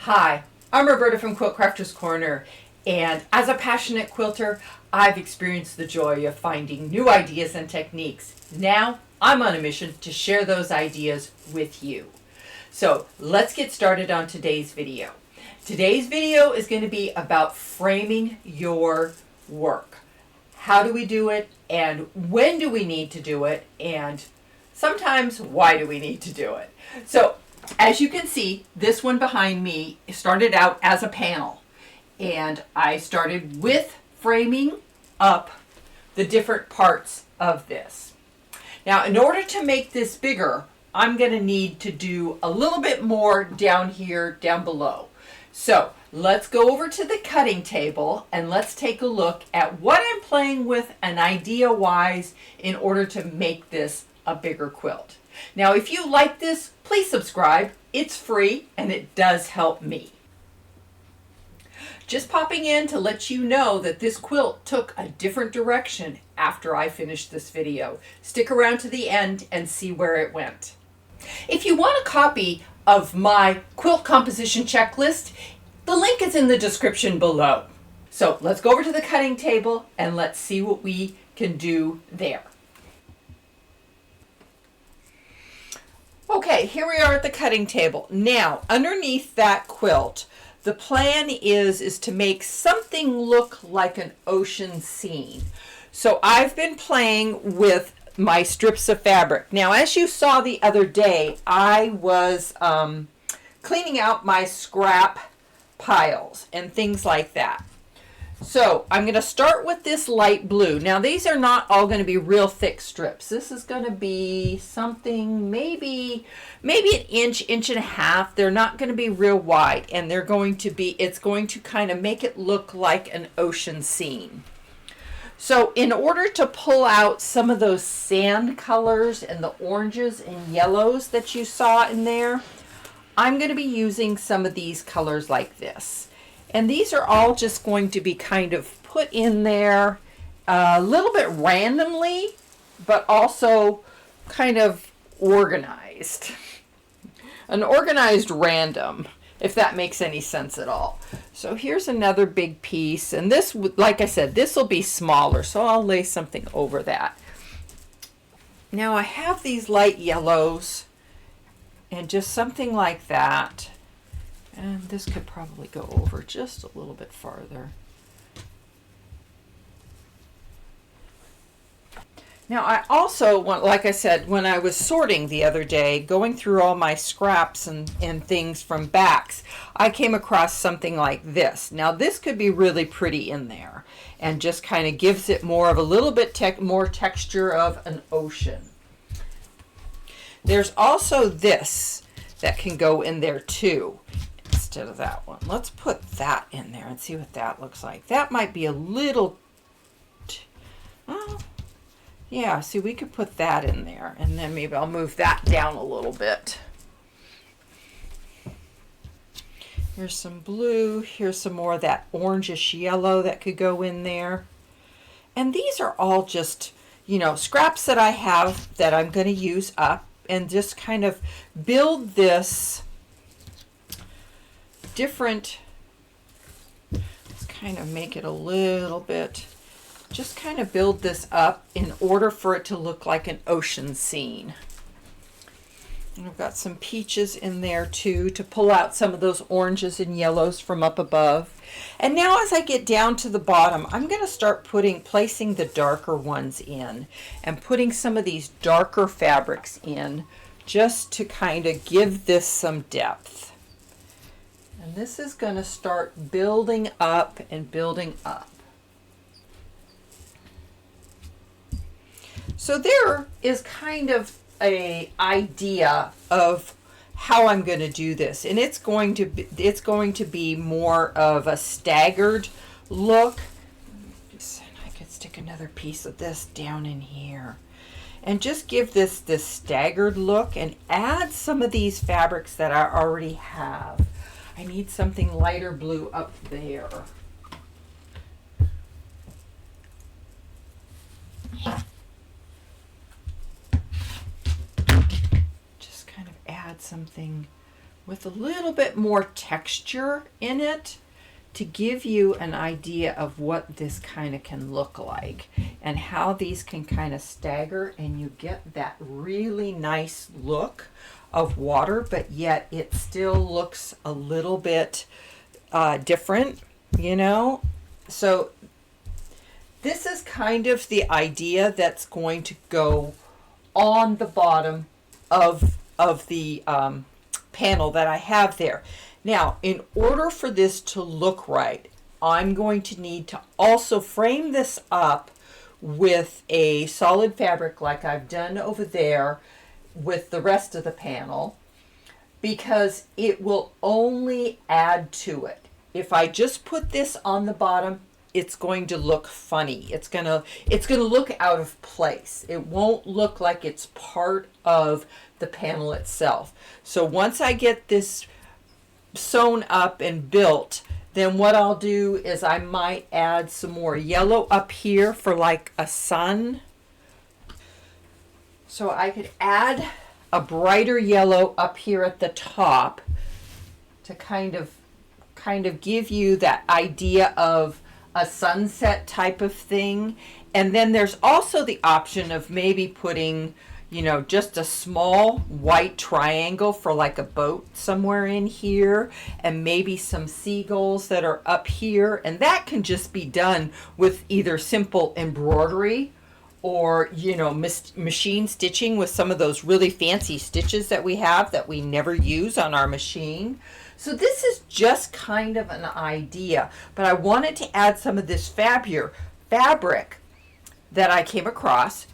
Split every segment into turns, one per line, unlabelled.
Hi, I'm Roberta from Quilt Crafters Corner, and as a passionate quilter, I've experienced the joy of finding new ideas and techniques. Now, I'm on a mission to share those ideas with you. So let's get started on today's video. Today's video is going to be about framing your work. How do we do it, and when do we need to do it, and sometimes why do we need to do it? So as you can see, this one behind me started out as a panel, and I started with framing up the different parts of this. Now, in order to make this bigger, I'm going to need to do a little bit more down here, down below. So let's go over to the cutting table and let's take a look at what I'm playing with and idea-wise in order to make this a bigger quilt. Now, if you like this, please subscribe. It's free and it does help me. Just popping in to let you know that this quilt took a different direction after I finished this video. Stick around to the end and see where it went. If you want a copy of my quilt composition checklist, the link is in the description below. So let's go over to the cutting table and let's see what we can do there. Okay, here we are at the cutting table. Now, underneath that quilt, the plan is to make something look like an ocean scene. So I've been playing with my strips of fabric. Now, as you saw the other day, I was cleaning out my scrap piles and things like that. So I'm going to start with this light blue. Now, these are not all going to be real thick strips. This is going to be something maybe an inch and a half. They're not going to be real wide, and it's going to kind of make it look like an ocean scene. So in order to pull out some of those sand colors and the oranges and yellows that you saw in there, I'm going to be using some of these colors like this. And these are all just going to be kind of put in there a little bit randomly, but also kind of organized. An organized random, if that makes any sense at all. So here's another big piece. And this, like I said, this will be smaller, so I'll lay something over that. Now I have these light yellows and just something like that. And this could probably go over just a little bit farther. Now I also want, like I said, when I was sorting the other day, going through all my scraps and things from backs, I came across something like this. Now this could be really pretty in there and just kind of gives it more of a little bit more texture of an ocean. There's also this that can go in there too. Instead of that one. Let's put that in there and see what that looks like. That might be a little, yeah, see, we could put that in there, and then maybe I'll move that down a little bit. Here's some blue. Here's some more of that orangish yellow that could go in there. And these are all just, scraps that I have that I'm going to use up and just kind of build this different, let's kind of make it a little bit, just kind of build this up in order for it to look like an ocean scene. And I've got some peaches in there too to pull out some of those oranges and yellows from up above. And now as I get down to the bottom, I'm going to start placing the darker ones in and putting some of these darker fabrics in just to kind of give this some depth. And this is going to start building up and building up. So there is kind of an idea of how I'm going to do this. And it's going to be more of a staggered look. I could stick another piece of this down in here. And just give this staggered look and add some of these fabrics that I already have. I need something lighter blue up there. Just kind of add something with a little bit more texture in it to give you an idea of what this kind of can look like and how these can kind of stagger and you get that really nice look of water, but yet it still looks a little bit different, you know? So this is kind of the idea that's going to go on the bottom of the panel that I have there. Now, in order for this to look right, I'm going to need to also frame this up with a solid fabric like I've done over there with the rest of the panel, because it will only add to it. If I just put this on the bottom, it's going to look funny. It's gonna look out of place. It won't look like it's part of the panel itself. So once I get this sewn up and built, then what I'll do is I might add some more yellow up here for like a sun. So I could add a brighter yellow up here at the top to kind of give you that idea of a sunset type of thing. And then there's also the option of maybe putting, you know, just a small white triangle for like a boat somewhere in here, and maybe some seagulls that are up here. And that can just be done with either simple embroidery or, you know, machine stitching with some of those really fancy stitches that we have that we never use on our machine. So this is just kind of an idea, but I wanted to add some of this fabric that I came across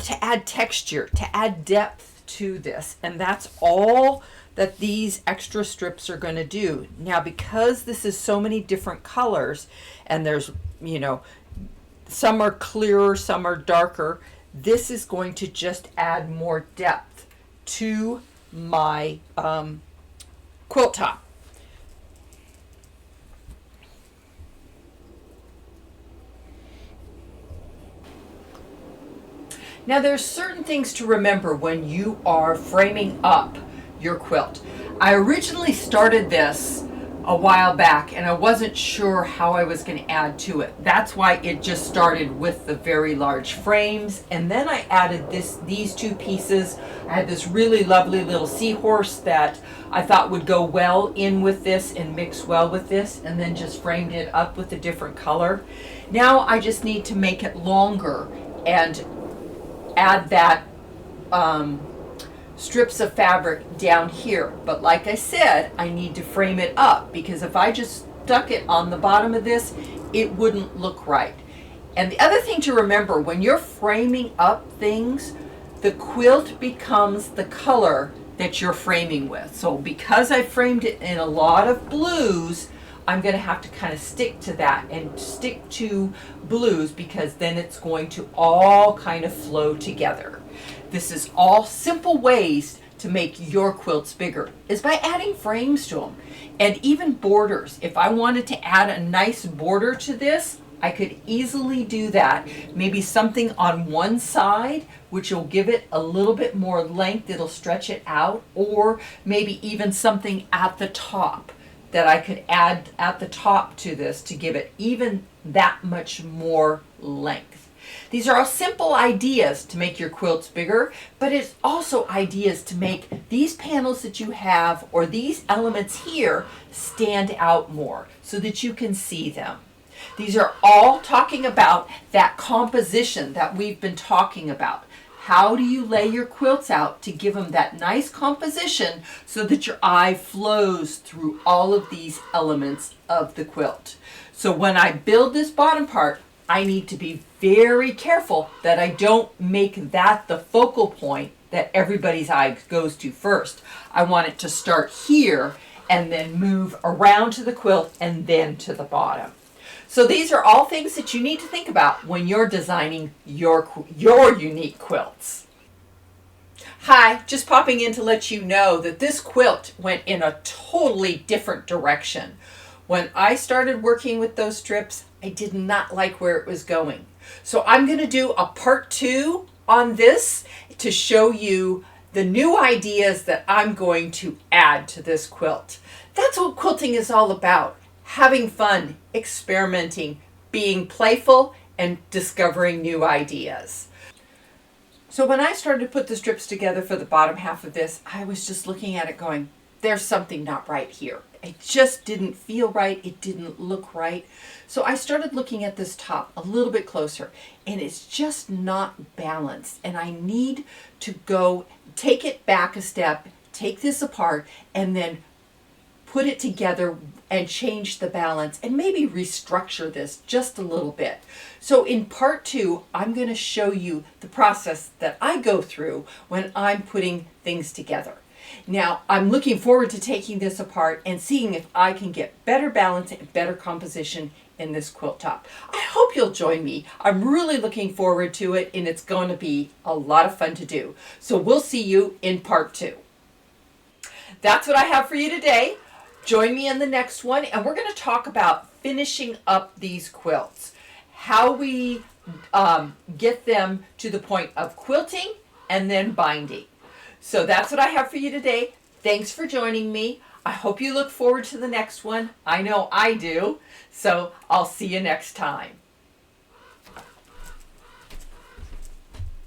to add texture, to add depth to this. And that's all that these extra strips are going to do. Now, because this is so many different colors and there's, you know, some are clearer, some are darker, this is going to just add more depth to my quilt top. Now there's certain things to remember when you are framing up your quilt. I originally started this a while back and I wasn't sure how I was going to add to it. That's why it just started with the very large frames, and then I added these two pieces. I had this really lovely little seahorse that I thought would go well in with this and mix well with this, and then just framed it up with a different color. Now I just need to make it longer and add that strips of fabric down here. But like I said, I need to frame it up, because if I just stuck it on the bottom of this, it wouldn't look right. And the other thing to remember, when you're framing up things, the quilt becomes the color that you're framing with. So because I framed it in a lot of blues, I'm going to have to kind of stick to that and stick to blues, because then it's going to all kind of flow together. This is all simple ways to make your quilts bigger, is by adding frames to them. And even borders. If I wanted to add a nice border to this, I could easily do that. Maybe something on one side, which will give it a little bit more length, it'll stretch it out, or maybe even something at the top that I could add at the top to this to give it even that much more length. These are all simple ideas to make your quilts bigger, but it's also ideas to make these panels that you have, or these elements here, stand out more so that you can see them. These are all talking about that composition that we've been talking about. How do you lay your quilts out to give them that nice composition so that your eye flows through all of these elements of the quilt? So when I build this bottom part, I need to be very careful that I don't make that the focal point that everybody's eye goes to first. I want it to start here and then move around to the quilt and then to the bottom. So these are all things that you need to think about when you're designing your unique quilts. Hi, just popping in to let you know that this quilt went in a totally different direction. When I started working with those strips, I did not like where it was going. So I'm going to do a part 2 on this to show you the new ideas that I'm going to add to this quilt. That's what quilting is all about. Having fun, experimenting, being playful, and discovering new ideas. So when I started to put the strips together for the bottom half of this, I was just looking at it going, there's something not right here. It just didn't feel right. It didn't look right. So I started looking at this top a little bit closer, and it's just not balanced. And I need to go take it back a step, take this apart, and then put it together and change the balance and maybe restructure this just a little bit. So in part 2, I'm going to show you the process that I go through when I'm putting things together. Now, I'm looking forward to taking this apart and seeing if I can get better balance and better composition in this quilt top. I hope you'll join me. I'm really looking forward to it, and it's going to be a lot of fun to do. So we'll see you in part 2. That's what I have for you today. Join me in the next one, and we're going to talk about finishing up these quilts, how we get them to the point of quilting and then binding. So that's what I have for you today. Thanks for joining me. I hope you look forward to the next one. I know I do. So I'll see you next time.